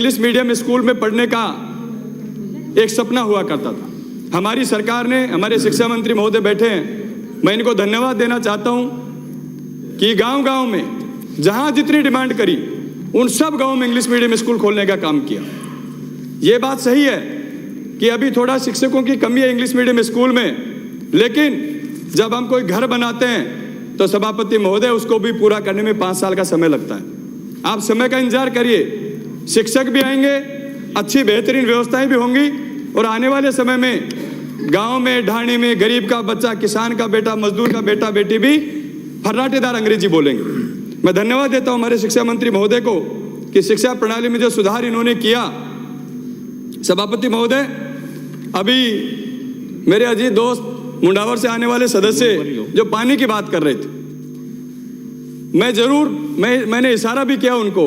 English medium school में पढ़ने का एक सपना हुआ करता था। हमारी सरकार ने, हमारे शिक्षा मंत्री महोदय बैठे हैं, मैं इनको धन्यवाद देना चाहता हूं कि गांव-गांव में जहां जितनी डिमांड करी उन सब गांव में इंग्लिश मीडियम स्कूल खोलने का काम किया। ये बात सही है कि अभी थोड़ा शिक्षकों की कमी है इंग्लिश मीडियम स्कूल में, लेकिन जब हम कोई घर बनाते हैं तो सभापति महोदय उसको भी पूरा करने में 5 साल का समय लगता है। आप समय का इंतजार करिए, शिक्षक भी आएंगे, अच्छी बेहतरीन व्यवस्थाएं भी होंगी और आने वाले समय में गांव में, ढाणी में गरीब का बच्चा, किसान का बेटा, मजदूर का बेटा बेटी भी फर्राटेदार अंग्रेजी बोलेंगे। मैं धन्यवाद देता हूं हमारे शिक्षा मंत्री महोदय को कि शिक्षा प्रणाली में जो सुधार इन्होंने किया। सभापति महोदय, अभी मेरे अजीत दोस्त मुंडावर से आने वाले सदस्य जो पानी की बात कर रहे थे, मैंने इशारा भी किया उनको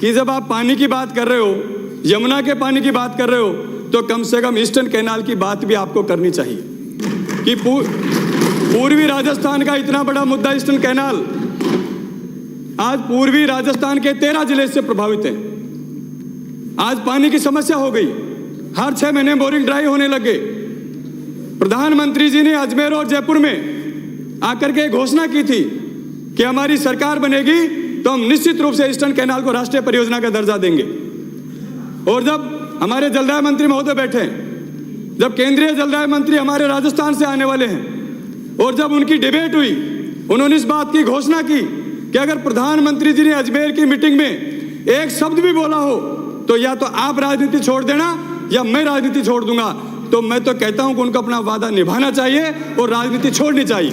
कि जब आप पानी की बात कर रहे हो, यमुना के पानी की बात कर रहे हो, तो कम से कम ईस्टर्न कैनाल की बात भी आपको करनी चाहिए कि पूर्वी राजस्थान का इतना बड़ा मुद्दा ईस्टर्न कैनाल आज पूर्वी राजस्थान के 13 जिले से प्रभावित है। आज पानी की समस्या हो गई, हर 6 महीने बोरिंग ड्राई होने लगे। प्रधानमंत्री जी ने अजमेर और जयपुर में आकर के घोषणा की थी कि हमारी सरकार बनेगी तो हम निश्चित रूप से ईस्टर्न कैनाल को राष्ट्रीय परियोजना का दर्जा देंगे। और जब हमारे जलदाय मंत्री महोदय बैठे हैं, जब केंद्रीय जलदाय मंत्री हमारे राजस्थान से आने वाले हैं और जब उनकी डिबेट हुई, उन्होंने इस बात की घोषणा की कि अगर प्रधानमंत्री जी ने अजमेर की मीटिंग में एक शब्द भी बोला हो तो या तो आप राजनीति छोड़ देना या मैं राजनीति छोड़ दूंगा। तो मैं तो कहता हूं कि उनको अपना वादा निभाना चाहिए और राजनीति छोड़नी चाहिए।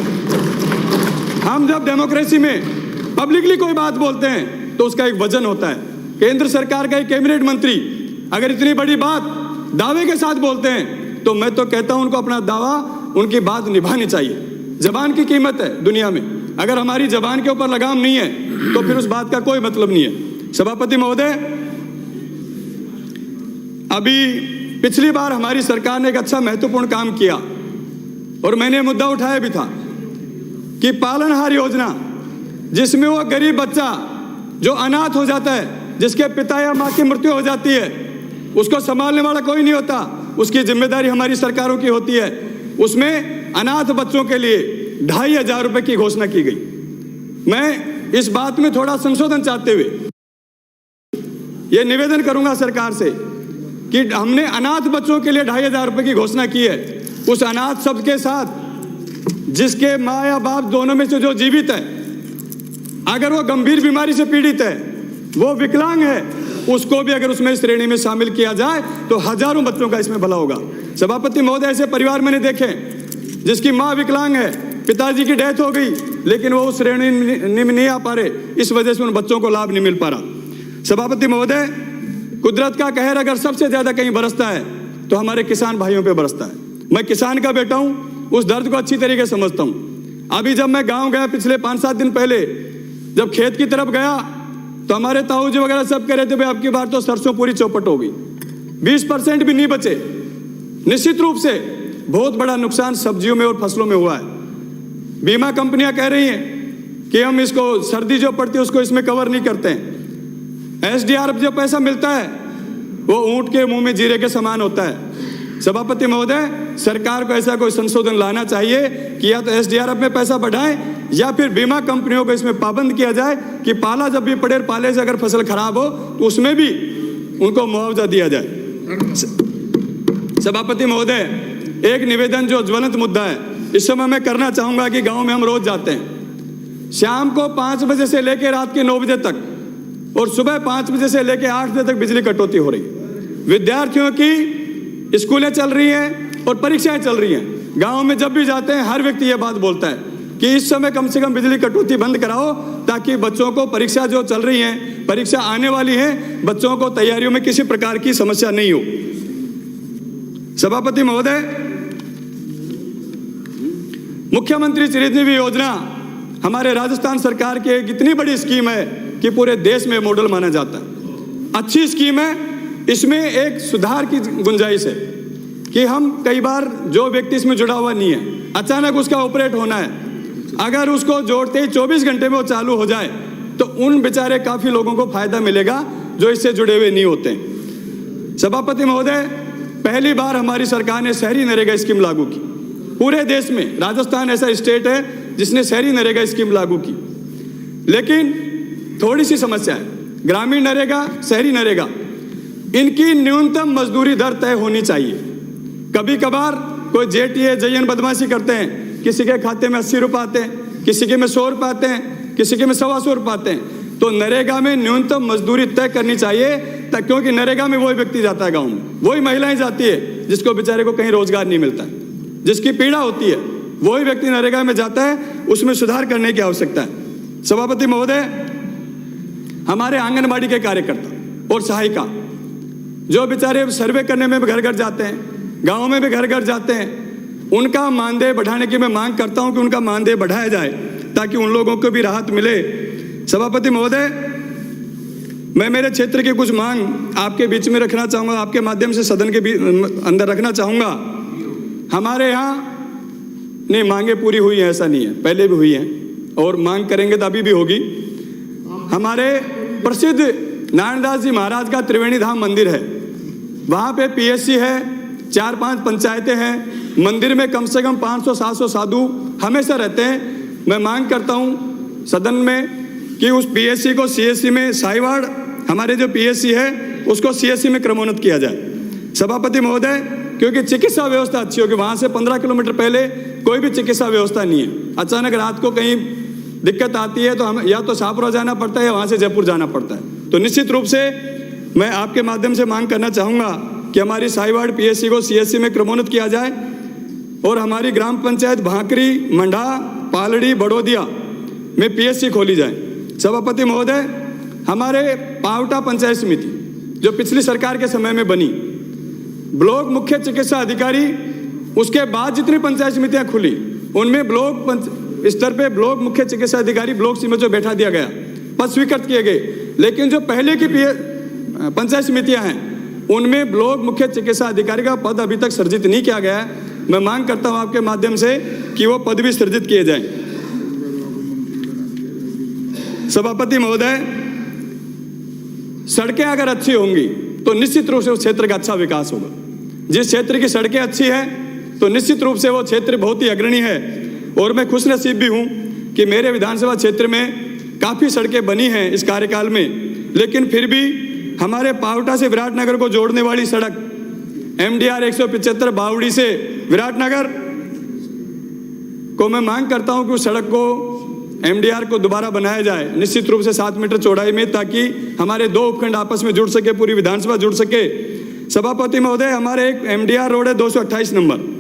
हम जब डेमोक्रेसी में पब्लिकली कोई बात बोलते हैं तो उसका एक वजन होता है। केंद्र सरकार का एक कैबिनेट मंत्री अगर इतनी बड़ी बात दावे के साथ बोलते हैं तो मैं तो कहता हूं उनको अपना दावा, उनकी बात निभानी चाहिए। जबान की कीमत है दुनिया में, अगर हमारी जबान के ऊपर लगाम नहीं है तो फिर उस बात का कोई मतलब नहीं है। सभापति महोदय, अभी पिछली बार हमारी सरकार ने एक अच्छा महत्वपूर्ण काम किया और मैंने मुद्दा उठाया भी था कि पालनहार योजना, जिसमें वो गरीब बच्चा जो अनाथ हो जाता है, जिसके पिता या माँ की मृत्यु हो जाती है, उसको संभालने वाला कोई नहीं होता, उसकी जिम्मेदारी हमारी सरकारों की होती है। उसमें अनाथ बच्चों के लिए 2500 रुपए की घोषणा की गई। मैं इस बात में थोड़ा संशोधन चाहते हुए यह निवेदन करूंगा सरकार से कि हमने अनाथ बच्चों के लिए 2500 रुपए की घोषणा की है। उस अनाथ शब्द के साथ जिसके माँ या बाप दोनों में से जो जीवित है, अगर वो गंभीर बीमारी से पीड़ित है, वो विकलांग है, उसको भी अगर उसमें श्रेणी में शामिल किया जाए तो हजारों बच्चों का इसमें भला होगा। सभापति महोदय, ऐसे परिवार मैंने देखे जिसकी माँ विकलांग है, पिताजी की डेथ हो गई, लेकिन वो उस श्रेणी में नहीं आ पा रहे, इस वजह से उन बच्चों को लाभ नहीं मिल पा रहा। सभापति महोदय, कुदरत का कहर अगर सबसे ज्यादा कहीं बरसता है तो हमारे किसान भाइयों पे बरसता है। मैं किसान का बेटा हूं, उस दर्द को अच्छी तरीके से समझता हूं। अभी जब मैं गांव गया पिछले 5-7 दिन पहले, जब खेत की तरफ गया तो हमारे ताऊ जी वगैरह सब कह रहे थे भाई अब की बार तो सरसों पूरी चौपट हो गई, 20% भी नहीं बचे। निश्चित रूप से बहुत बड़ा नुकसान सब्जियों में और फसलों में हुआ है। बीमा कंपनियां कह रही हैं कि हम इसको सर्दी जो पड़ती है उसको इसमें कवर नहीं करते हैं। SDRF जो पैसा मिलता है वो ऊंट के मुंह में जीरे के समान होता है। सभापति महोदय, सरकार को ऐसा कोई संशोधन लाना चाहिए कि या तो SDRF में पैसा बढ़ाएं या फिर बीमा कंपनियों को इसमें पाबंद किया जाए कि पाला जब भी पड़े, पाले से अगर फसल खराब हो तो उसमें भी उनको मुआवजा दिया जाए। सभापति महोदय, एक निवेदन जो ज्वलंत मुद्दा है इस समय मैं करना चाहूंगा कि गांव में हम रोज जाते हैं, शाम को 5 बजे से लेकर रात के 9 बजे तक और सुबह 5 बजे से लेकर 8 बजे तक बिजली कटौती हो रही है। विद्यार्थियों की स्कूलें चल रही हैं और परीक्षाएं चल रही हैं। गांव में जब भी जाते हैं हर व्यक्ति यह बात बोलता है कि इस समय कम से कम बिजली कटौती बंद कराओ ताकि बच्चों को परीक्षा जो चल रही है, परीक्षा आने वाली है, बच्चों को तैयारियों में किसी प्रकार की समस्या नहीं हो। सभापति महोदय, मुख्यमंत्री चिरंजीवी योजना हमारे राजस्थान सरकार की एक इतनी बड़ी स्कीम है कि पूरे देश में मॉडल माना जाता है। अच्छी स्कीम है। इसमें एक सुधार की गुंजाइश है कि हम कई बार जो व्यक्ति इसमें जुड़ा हुआ नहीं है, अचानक उसका ऑपरेट होना है, अगर उसको जोड़ते ही 24 घंटे में वो चालू हो जाए तो उन बेचारे काफी लोगों को फायदा मिलेगा जो इससे जुड़े हुए नहीं होते हैं। सभापति महोदय, पहली बार हमारी सरकार ने शहरी नरेगा स्कीम लागू की। पूरे देश में राजस्थान ऐसा स्टेट है जिसने शहरी नरेगा स्कीम लागू की। लेकिन थोड़ी सी समस्या है, ग्रामीण नरेगा, शहरी नरेगा, इनकी न्यूनतम मजदूरी दर तय होनी चाहिए। कभी कभार कोई जेटीए जयन बदमाशी करते हैं, किसी के खाते में 80 रुपये आते हैं, किसी के में 100 रुपये आते हैं, किसी के में 125 रुपये आते हैं। तो नरेगा में न्यूनतम मजदूरी तय करनी चाहिए, क्योंकि नरेगा में वही व्यक्ति जाता है गाँव में, वही महिलाएं जाती है जिसको बेचारे को कहीं रोजगार नहीं मिलता है, जिसकी पीड़ा होती है, वही व्यक्ति नरेगा में जाता है। उसमें सुधार करने की आवश्यकता है। सभापति महोदय, हमारे आंगनबाड़ी के कार्यकर्ता और सहायिका जो बेचारे सर्वे करने में भी घर घर जाते हैं, गाँव में भी घर घर जाते हैं, उनका मानदेय बढ़ाने की मैं मांग करता हूं कि उनका मानदेय बढ़ाया जाए ताकि उन लोगों को भी राहत मिले। सभापति महोदय, मैं मेरे क्षेत्र की कुछ मांग आपके बीच में रखना चाहूँगा, आपके माध्यम से सदन के अंदर रखना चाहूँगा। हमारे यहाँ नहीं, मांगे पूरी हुई हैं ऐसा नहीं है, पहले भी हुई हैं और मांग करेंगे तो अभी भी होगी। हमारे प्रसिद्ध नारायणदास जी महाराज का त्रिवेणी धाम मंदिर है, वहाँ पे पीएससी है, 4-5 पंचायतें हैं, मंदिर में कम से कम 500-700 साधु हमेशा रहते हैं। मैं मांग करता हूँ सदन में कि उस पीएससी को सीएससी में, साहिवाड़ हमारे जो पीएससी है उसको सीएससी में क्रमोन्नत किया जाए। सभापति महोदय, क्योंकि चिकित्सा व्यवस्था अच्छी होगी, वहाँ से 15 किलोमीटर पहले कोई भी चिकित्सा व्यवस्था नहीं है। अचानक रात को कहीं दिक्कत आती है तो हम या तो शाहपुरा जाना पड़ता है या वहाँ से जयपुर जाना पड़ता है। तो निश्चित रूप से मैं आपके माध्यम से मांग करना चाहूँगा कि हमारी साहिवाड़ पीएससी को सीएससी में क्रमोन्नत किया जाए और हमारी ग्राम पंचायत भांकरी, मंडा, पालड़ी, बड़ोदिया में पीएससी खोली जाए। सभापति महोदय, हमारे पावटा पंचायत समिति जो पिछली सरकार के समय में बनी, ब्लॉक मुख्य चिकित्सा अधिकारी, उसके बाद जितनी पंचायत समितियां खुली उनमें ब्लॉक स्तर पे ब्लॉक मुख्य चिकित्सा अधिकारी ब्लॉक सी में जो बैठा दिया गया, पद स्वीकृत किए गए। लेकिन जो पहले की पंचायत समितियां हैं उनमें ब्लॉक मुख्य चिकित्सा अधिकारी का पद अभी तक सृजित नहीं किया गया है। मैं मांग करता हूं आपके माध्यम से कि वो पद भी सृजित किए जाएं। सभापति महोदय, सड़कें अगर अच्छी होंगी तो निश्चित रूप से उस क्षेत्र का अच्छा विकास होगा। जिस क्षेत्र की सड़कें अच्छी हैं तो निश्चित रूप से वो क्षेत्र बहुत ही अग्रणी है। और मैं खुशनसीब भी हूं कि मेरे विधानसभा क्षेत्र में काफ़ी सड़कें बनी हैं इस कार्यकाल में। लेकिन फिर भी हमारे पावटा से विराटनगर को जोड़ने वाली सड़क MDR 175 बावड़ी से विराटनगर को मैं मांग करता हूं कि उस सड़क को MDR को दोबारा बनाया जाए, निश्चित रूप से 7 मीटर चौड़ाई में, ताकि हमारे 2 उपखंड आपस में जुड़ सके, पूरी विधानसभा जुड़ सके। सभापति महोदय, हमारे एक MDR रोड है 228 नंबर,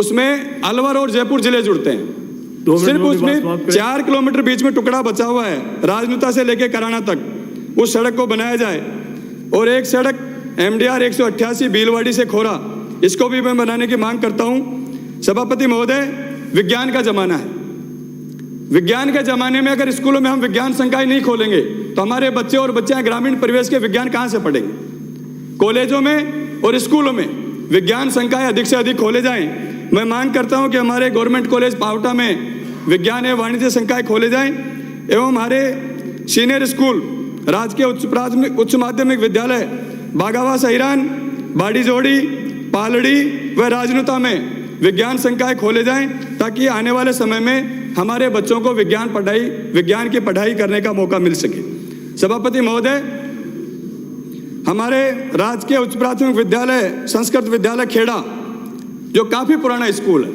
उसमें अलवर और जयपुर जिले जुड़ते हैं। सिर्फ उसमें 4 किलोमीटर बीच में टुकड़ा बचा हुआ है, राजनुता से लेकर कराना तक। उस सड़क को बनाया जाए। और एक सड़क MDR 188 भीलवाड़ी से खोरा, इसको भी मैं बनाने की मांग करता हूं। सभापति महोदय, विज्ञान का जमाना है। विज्ञान के जमाने में अगर स्कूलों में हम विज्ञान संकाय नहीं खोलेंगे तो हमारे बच्चे और बच्चियां ग्रामीण परिवेश के विज्ञान कहां से पढ़ेंगे। कॉलेजों में और स्कूलों में विज्ञान संकाय अधिक से अधिक खोले जाएं। मैं मांग करता हूं कि हमारे गवर्नमेंट कॉलेज पावटा में विज्ञान एवं वाणिज्य संकाय खोले जाएं एवं हमारे सीनियर स्कूल, राजकीय उच्च माध्यमिक विद्यालय बागावा सहिरान, बाड़ी जोड़ी, पालड़ी व राजनुता में विज्ञान संकाय खोले जाएं ताकि आने वाले समय में हमारे बच्चों को विज्ञान की पढ़ाई करने का मौका मिल सके। सभापति महोदय, हमारे राजकीय उच्च प्राथमिक विद्यालय संस्कृत विद्यालय खेड़ा जो काफी पुराना स्कूल है,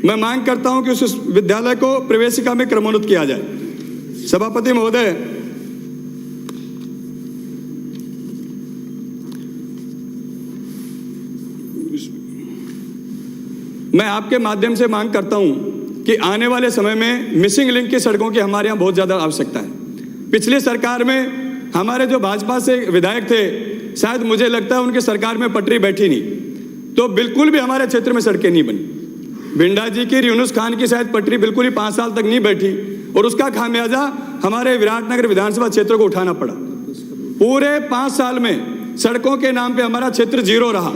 मैं मांग करता हूं कि उस विद्यालय को प्रवेशिका में क्रमोन्नत किया जाए। सभापति महोदय, मैं आपके माध्यम से मांग करता हूं कि आने वाले समय में मिसिंग लिंक की सड़कों की हमारे यहाँ बहुत ज़्यादा आवश्यकता है। पिछली सरकार में हमारे जो भाजपा से विधायक थे, शायद मुझे लगता है उनकी सरकार में पटरी बैठी नहीं, तो बिल्कुल भी हमारे क्षेत्र में सड़कें नहीं बनी। भिंडा जी की, यूनुस खान की शायद पटरी बिल्कुल ही 5 साल तक नहीं बैठी और उसका खामियाजा हमारे विराटनगर विधानसभा क्षेत्र को उठाना पड़ा। पूरे 5 साल में सड़कों के नाम पे हमारा क्षेत्र 0 रहा।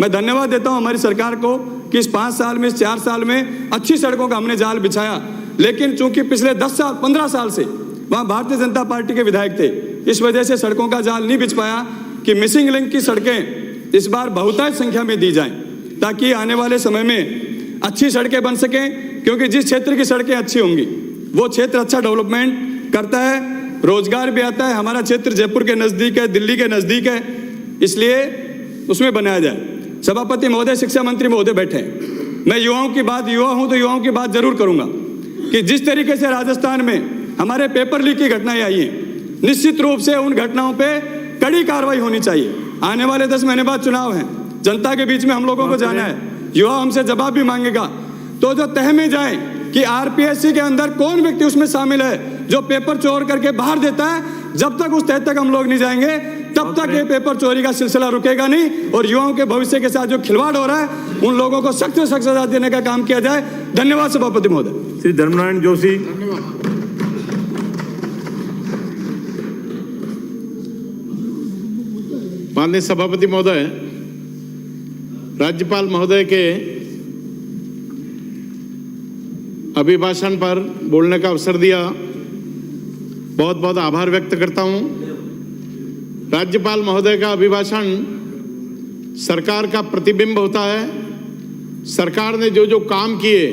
मैं धन्यवाद देता हूं हमारी सरकार को कि इस 5 साल में, इस 4 साल में अच्छी सड़कों का हमने जाल बिछाया। लेकिन चूंकि पिछले 10 साल 15 साल से वहां भारतीय जनता पार्टी के विधायक थे, इस वजह से सड़कों का जाल नहीं बिछ पाया। कि मिसिंग लिंक की सड़कें इस बार बहुतायत संख्या में दी जाएं, ताकि आने वाले समय में अच्छी सड़कें बन सकें। क्योंकि जिस क्षेत्र की सड़कें अच्छी होंगी वो क्षेत्र अच्छा डेवलपमेंट करता है, रोजगार भी आता है। हमारा क्षेत्र जयपुर के नज़दीक है, दिल्ली के नज़दीक है, इसलिए उसमें बनाया जाए। सभापति महोदय, शिक्षा मंत्री महोदय बैठे हैं, मैं युवाओं की बात, युवा हूं तो युवाओं की बात जरूर करूंगा कि जिस तरीके से राजस्थान में हमारे पेपर लीक की घटनाएं आई हैं, निश्चित रूप से उन घटनाओं पे कड़ी कार्रवाई होनी चाहिए। आने वाले 10 महीने बाद चुनाव है, जनता के बीच में हम लोगों को जाना है, युवा हमसे जवाब भी मांगेगा। तो जो तह में जाए कि आरपीएससी के अंदर कौन व्यक्ति उसमें शामिल है जो पेपर चोर करके बाहर देता है, जब तक उस तह तक हम लोग नहीं जाएंगे तब तक ये पेपर चोरी का सिलसिला रुकेगा नहीं। और युवाओं के भविष्य के साथ जो खिलवाड़ हो रहा है उन लोगों को सख्त से सख्त सजा देने का काम किया जाए। धन्यवाद सभापति महोदय। श्री धर्मनारायण जोशी। माननीय सभापति महोदय, राज्यपाल महोदय के अभिभाषण पर बोलने का अवसर दिया, बहुत बहुत आभार व्यक्त करता हूं। राज्यपाल महोदय का अभिभाषण सरकार का प्रतिबिंब होता है। सरकार ने जो जो काम किए